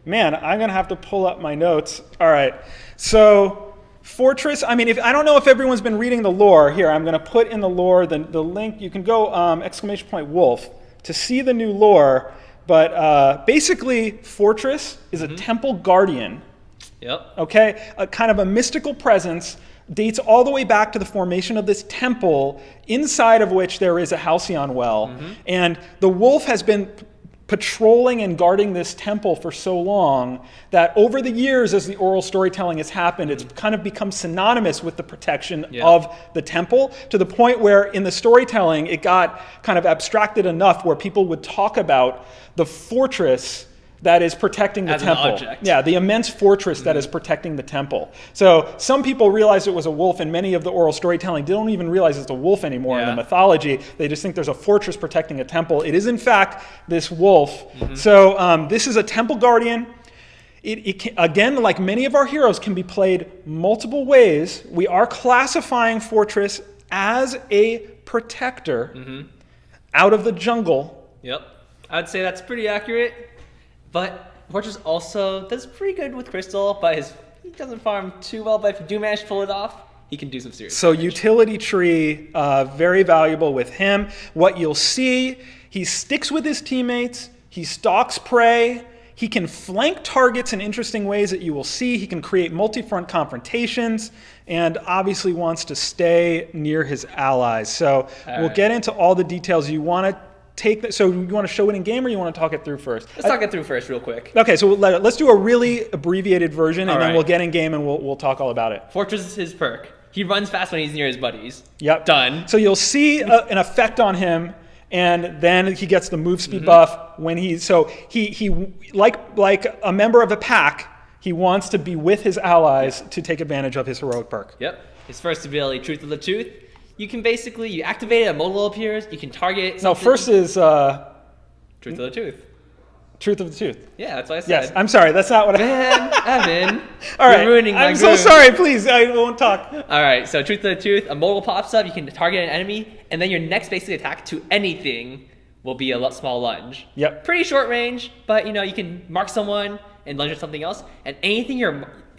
Man, I'm going to have to pull up my notes. All right. So Fortress, I mean, I don't know if everyone's been reading the lore. Here, I'm going to put in the lore the link. You can go !wolf to see the new lore. But basically, Fortress is a temple guardian. Yep. Okay? A kind of a mystical presence, dates all the way back to the formation of this temple, inside of which there is a Halcyon well. And the wolf has been patrolling and guarding this temple for so long that over the years, as the oral storytelling has happened, it's kind of become synonymous with the protection of the temple, to the point where in the storytelling it got kind of abstracted enough where people would talk about the fortress that is protecting the temple. An object. Yeah, the immense fortress that is protecting the temple. So some people realized it was a wolf, and many of the oral storytelling don't even realize it's a wolf anymore in the mythology. They just think there's a fortress protecting a temple. It is, in fact, this wolf. So this is a temple guardian. It can, again, like many of our heroes, can be played multiple ways. We are classifying Fortress as a protector out of the jungle. Yep. I'd say that's pretty accurate. But Fortress also does pretty good with Crystal, but he doesn't farm too well. But if you do manage to pull it off, he can do some serious damage. Utility tree, very valuable with him. What you'll see, he sticks with his teammates. He stalks prey. He can flank targets in interesting ways that you will see. He can create multi-front confrontations, and obviously wants to stay near his allies. So we'll get into all the details. You want to so you want to show it in game, or you want to talk it through first? Let's talk it through first real quick. Okay, so let's do a really abbreviated version, and then we'll get in game and we'll talk all about it. Fortress is his perk. He runs fast when he's near his buddies. Yep. Done. So you'll see an effect on him, and then he gets the move speed buff when he like a member of a pack, he wants to be with his allies to take advantage of his heroic perk. Yep. His first ability, Truth of the Tooth. You can basically, you activate it, a modal appears, you can target something. No, first is Truth of the Tooth. Truth of the Tooth. Yeah, that's what I said. Yes, I'm sorry, that's not what Evan, all right, you're ruining my I'm so groove. sorry, please, I won't talk. All right, so Truth of the Tooth, a modal pops up, you can target an enemy, and then your next basic attack to anything will be a small lunge. Yep. Pretty short range, but you can mark someone and lunge at something else, and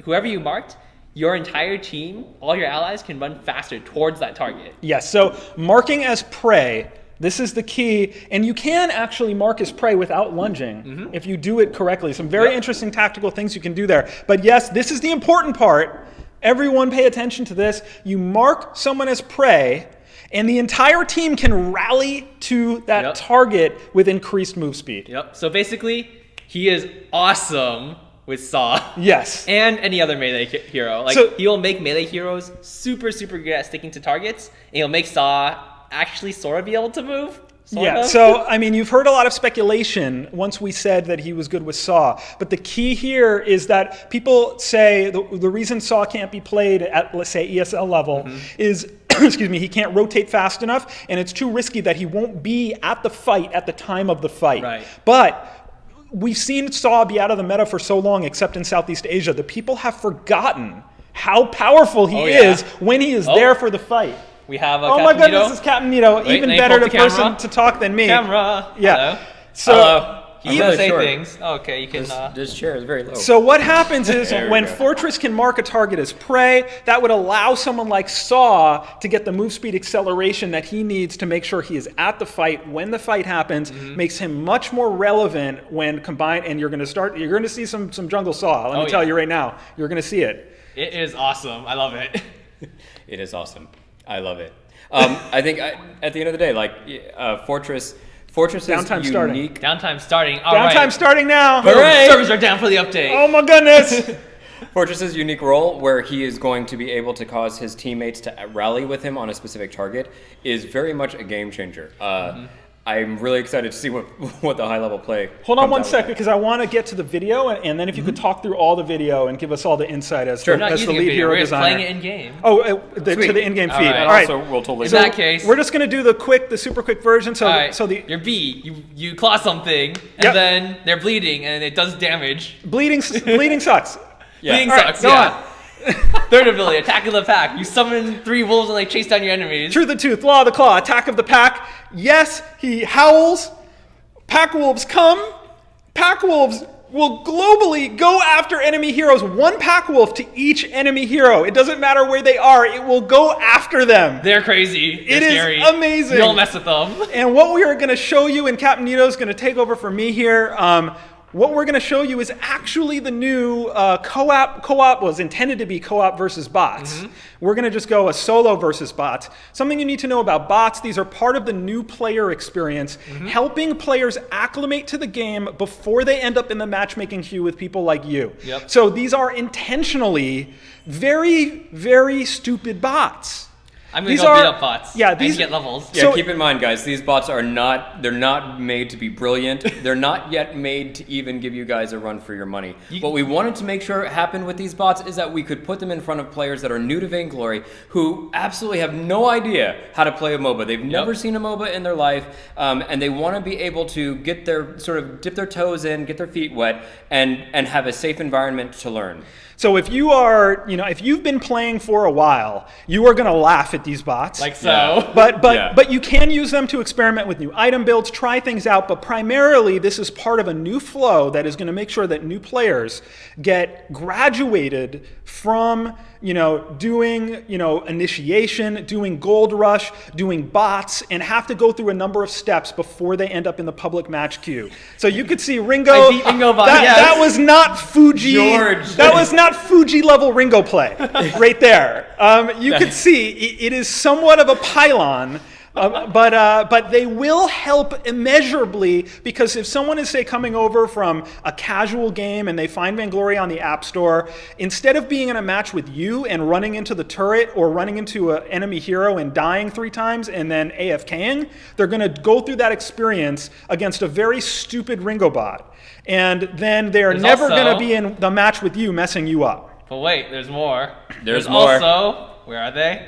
whoever you marked, your entire team, all your allies can run faster towards that target. Yes, so marking as prey, this is the key, and you can actually mark as prey without lunging if you do it correctly. Some very interesting tactical things you can do there. But yes, this is the important part. Everyone pay attention to this. You mark someone as prey, and the entire team can rally to that target with increased move speed. Yep, so basically, he is awesome with Saw. Yes. And any other melee hero. He'll make melee heroes super, super good at sticking to targets, and he'll make Saw actually sort of be able to move. So, I mean, you've heard a lot of speculation once we said that he was good with Saw. But the key here is that people say the reason Saw can't be played at, let's say, ESL level is, excuse me, he can't rotate fast enough, and it's too risky that he won't be at the fight at the time of the fight. Right. But we've seen Saw be out of the meta for so long, except in Southeast Asia. The people have forgotten how powerful he is when he is there for the fight. We have oh my goodness, this is Captain Nito. Even better person to talk than me. Camera. Yeah. Hello. So hello. He really say short. things. Okay, you can. This chair is very low. So what happens is when Fortress can mark a target as prey, that would allow someone like Saw to get the move speed acceleration that he needs to make sure he is at the fight when the fight happens, makes him much more relevant when combined, and you're going to see some jungle Saw. Let me tell you right now, you're going to see it. It is awesome. I love it. It is awesome. I love it. I think at the end of the day, Fortress is unique. Downtime starting. All Downtime right. starting now. Hooray! Servers are down for the update. Oh my goodness. Fortress's unique role, where he is going to be able to cause his teammates to rally with him on a specific target, is very much a game changer. I'm really excited to see what the high level play. Hold on one second, because I want to get to the video, and then if you could talk through all the video and give us all the insight as the lead hero We're designer. playing it in game. Oh, to the in-game feed. All All right. Also, we'll totally. In that case, we're just going to do the super quick version. So, all right. so the your B, you claw something, and then they're bleeding, and it does damage. bleeding sucks. Bleeding All right, sucks. go on. Third ability, Attack of the Pack. You summon 3 wolves and they chase down your enemies. Truth of the Tooth, Law of the Claw, Attack of the Pack. Yes, he howls. Pack wolves come. Pack wolves will globally go after enemy heroes. One pack wolf to each enemy hero. It doesn't matter where they are. It will go after them. They're crazy. They're It is scary. amazing. Don't mess with them. And what we are going to show you, and Captain Nito is going to take over for me here. What we're going to show you is actually the new co-op. Co-op was intended to be co-op versus bots. We're going to just go a solo versus bots. Something you need to know about bots, these are part of the new player experience, helping players acclimate to the game before they end up in the matchmaking queue with people like you. Yep. So these are intentionally very, very stupid bots. I'm gonna These go are- beat up bots. yeah, I need these- to get levels. Yeah, So- keep in mind, guys, these bots are they're not made to be brilliant. They're not yet made to even give you guys a run for your money. What we wanted to make sure happened with these bots is that we could put them in front of players that are new to Vainglory, who absolutely have no idea how to play a MOBA. They've never seen a MOBA in their life, and they want to be able to get their sort of dip their toes in, get their feet wet, and have a safe environment to learn. So if you are, if you've been playing for a while, you are going to laugh at these bots. Like so. Yeah. But you can use them to experiment with new item builds, try things out, but primarily this is part of a new flow that is going to make sure that new players get graduated from, doing, initiation, doing gold rush, doing bots, and have to go through a number of steps before they end up in the public match queue. So you could see Ringo. I beat Ringo by- that, yes. that was not Fuji. George. That was not Fuji level Ringo play right there. You could see it is somewhat of a pylon, but they will help immeasurably, because if someone is, say, coming over from a casual game and they find Vainglory on the App Store, instead of being in a match with you and running into the turret or running into an enemy hero and dying 3 times and then AFKing, they're going to go through that experience against a very stupid Ringo bot. And then they're There's never also- going to be in the match with you messing you up. But wait, there's more. There's more. Also, where are they?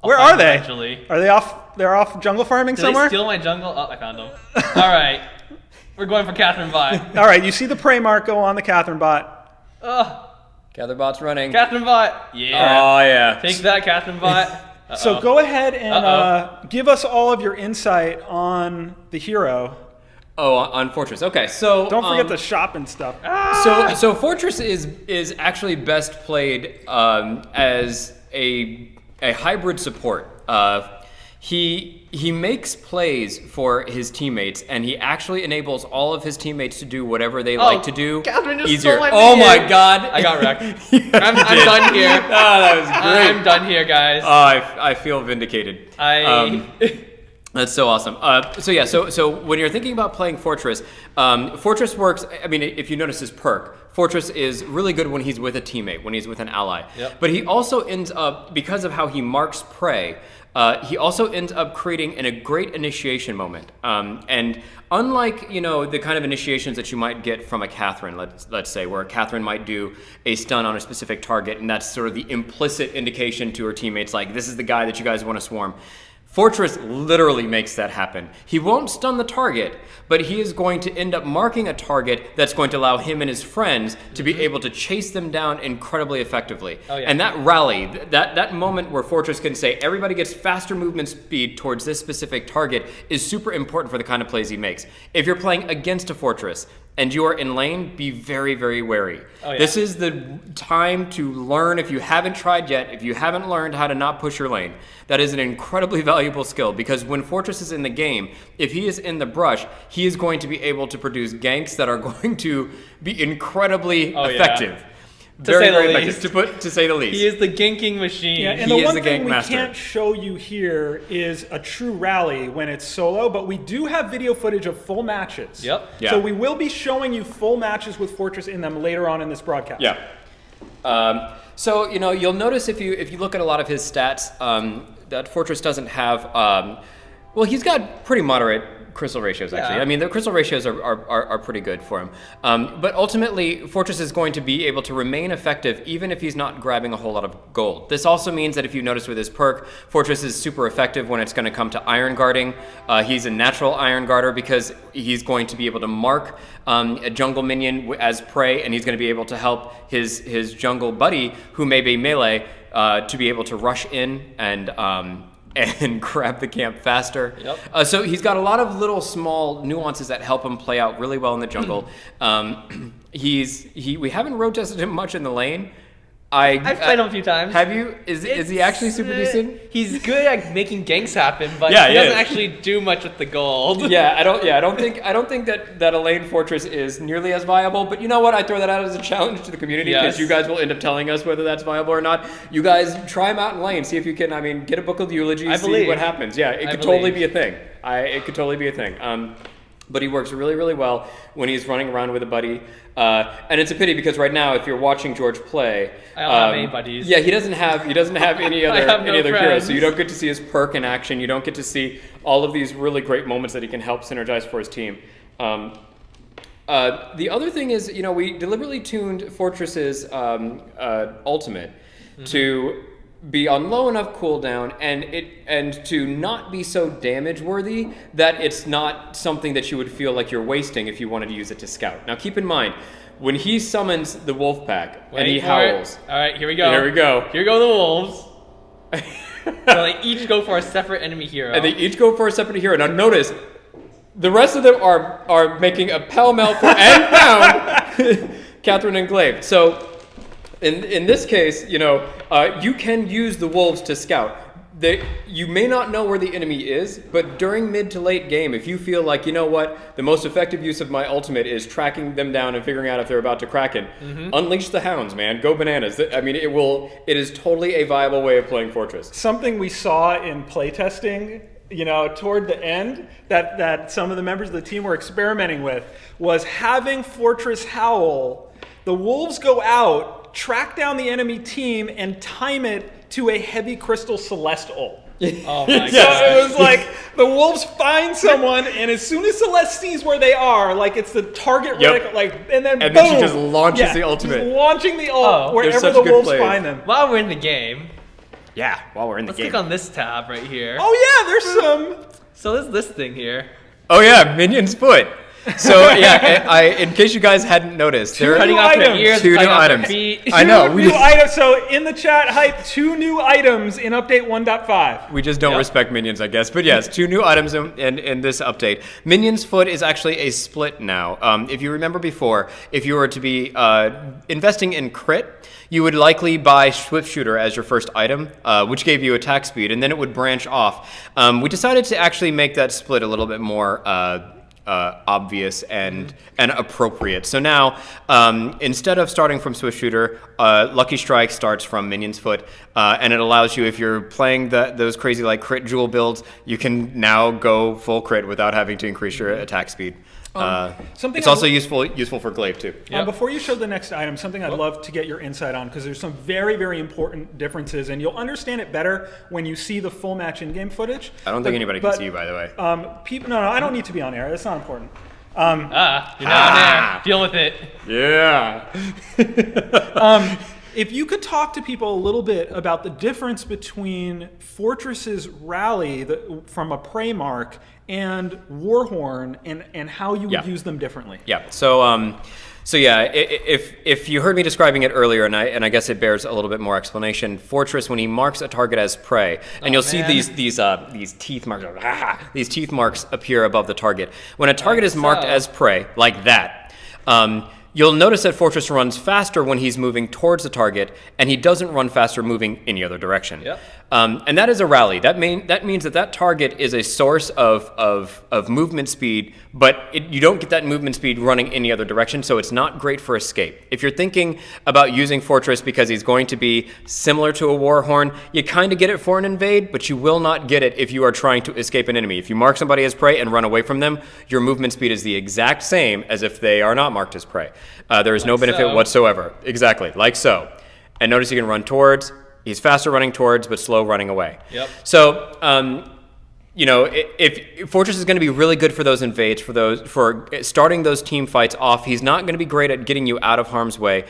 I'll Where find are them they? Eventually. Are they off? They're off jungle farming Did somewhere? they steal my jungle? Oh, I found them. All right. We're going for Catherine Bot. All right, you see the prey mark go on the Catherine bot. Oh, Gather bots running. Catherine Bot. Yeah. Oh yeah. Take that, Catherine Bot. Uh-oh. So go ahead and Uh-oh. give us all of your insight on the hero. Oh, on Fortress. Okay, so Don't forget the shop and stuff. So Fortress is actually best played as a hybrid support. He makes plays for his teammates, and he actually enables all of his teammates to do whatever they like to do Catherine just easier. stole my Oh my minion. God! I got wrecked. I'm done here. Oh, that was great. I'm done here, guys. I feel vindicated. I. That's so awesome. So when you're thinking about playing Fortress, Fortress works. I mean, if you notice his perk, Fortress is really good when he's with a teammate, when he's with an ally. Yep. But he also ends up, because of how he marks prey, he also ends up creating a great initiation moment. And unlike the kind of initiations that you might get from a Catherine, let's say, where a Catherine might do a stun on a specific target, and that's sort of the implicit indication to her teammates, like, this is the guy that you guys want to swarm. Fortress literally makes that happen. He won't stun the target, but he is going to end up marking a target that's going to allow him and his friends to be able to chase them down incredibly effectively. Oh, yeah. And that rally, that moment where Fortress can say everybody gets faster movement speed towards this specific target is super important for the kind of plays he makes. If you're playing against a Fortress and you are in lane, be very, very wary. Oh, yeah. This is the time to learn, if you haven't tried yet, if you haven't learned how to not push your lane. That is an incredibly valuable skill, because when Fortress is in the game, if he is in the brush, he is going to be able to produce ganks that are going to be incredibly Oh, yeah. effective. To say the effective, least. to say the least. He is the ganking machine. Yeah, and He the is one the thing gank we master. can't show you here is a true rally when it's solo, but we do have video footage of full matches. Yep. Yeah. So we will be showing you full matches with Fortress in them later on in this broadcast. Yeah. So you'll notice if you look at a lot of his stats, that Fortress doesn't have. Well, he's got pretty moderate crystal ratios, actually. Yeah. I mean, the crystal ratios are pretty good for him. But ultimately, Fortress is going to be able to remain effective even if he's not grabbing a whole lot of gold. This also means that if you notice with his perk, Fortress is super effective when it's going to come to iron guarding. He's a natural iron guarder because he's going to be able to mark a jungle minion as prey, and he's going to be able to help his jungle buddy, who may be melee, to be able to rush in and and grab the camp faster. Yep. So he's got a lot of little small nuances that help him play out really well in the jungle. We haven't road tested him much in the lane. I've played him a few times. Have you? Is he actually super decent? He's good at making ganks happen, but Yeah, he he doesn't is. actually do much with the gold. I don't think that a lane fortress is nearly as viable. But you know what? I throw that out as a challenge to the community because Yes. you guys will end up telling us whether that's viable or not. You guys try him out in lane, see if you can. I mean, get a book of eulogies, I see believe. what happens. Yeah, it I could totally believe. be a thing. It could totally be a thing. But he works really, really well when he's running around with a buddy. And it's a pity because right now, if you're watching George play, I don't have any buddies. Yeah, he doesn't have any I other have no any other heroes. friends. So you don't get to see his perk in action. You don't get to see all of these really great moments that he can help synergize for his team. The other thing is, we deliberately tuned Fortress's ultimate to be on low enough cooldown and to not be so damage worthy that it's not something that you would feel like you're wasting if you wanted to use it to scout. Now keep in mind, when he summons the wolf pack and he howls. All right, here we go. Here we go. Here go the wolves. So they each go for a separate enemy hero. And they each go for a separate hero. Now notice, the rest of them are making a pell-mell for and found Catherine and Glaive. So in this case, you can use the wolves to scout. You may not know where the enemy is, but during mid to late game, if you feel like, you know what, the most effective use of my ultimate is tracking them down and figuring out if they're about to Kraken, unleash the hounds, man. Go bananas. I mean, it is totally a viable way of playing Fortress. Something we saw in playtesting, toward the end, that some of the members of the team were experimenting with, was having Fortress howl. The wolves go out, track down the enemy team, and time it to a heavy crystal Celeste ult. Oh my So god. it was like the wolves find someone, and as soon as Celeste sees where they are, like it's the target, Yep. and then And boom, then she just launches the ultimate. just launching the ult Oh, they're wherever such the good wolves players. find them. While we're in the game, Yeah, while we're in the let's game. click on this tab right here. Oh yeah, there's some. So there's this thing here. Oh yeah, Minion's foot. So yeah, in case you guys hadn't noticed, there Cutting new off their items. ears, Two cutting new off their items. feet. I know. Two new items. So in the chat, hype 2 new items in update 1.5. We just don't Yep. respect Minions, I guess. But yes, 2 new items in this update. Minion's foot is actually a split now. If you remember before, if you were to be investing in crit, you would likely buy Swift Shooter as your first item, which gave you attack speed, and then it would branch off. We decided to actually make that split a little bit more obvious and appropriate. So now, instead of starting from Swift Shooter, Lucky Strike starts from Minion's Foot, and it allows you, if you're playing those crazy like crit jewel builds, you can now go full crit without having to increase your attack speed. something It's I- also useful for Glaive too. Yep. Before you show the next item, something I'd love to get your insight on, because there's some very, very important differences, and you'll understand it better when you see the full match in-game footage. I don't think anybody can see you, by the way. No, I don't need to be on air. That's not important. You're not there. Deal with it. Yeah. If you could talk to people a little bit about the difference between Fortress's Rally from a prey mark and Warhorn, and how you would Yeah. use them differently. Yeah. So yeah, if you heard me describing it earlier, and I guess it bears a little bit more explanation. Fortress, when he marks a target as prey, and you'll see man. these teeth marks, these teeth marks appear above the target. When a target is marked so. as prey, like that, you'll notice that Fortress runs faster when he's moving towards the target, and he doesn't run faster moving any other direction. Yep. And that is a rally. That means that target is a source of movement speed, but you don't get that movement speed running any other direction, so it's not great for escape. If you're thinking about using Fortress because he's going to be similar to a Warhorn, you kind of get it for an invade, but you will not get it if you are trying to escape an enemy. If you mark somebody as prey and run away from them, your movement speed is the exact same as if they are not marked as prey. There is no benefit so. whatsoever. Exactly, like so. And notice you can run towards. He's faster running towards, but slow running away. Yep. So, if Fortress is going to be really good for those invades, for starting those team fights off, he's not going to be great at getting you out of harm's way.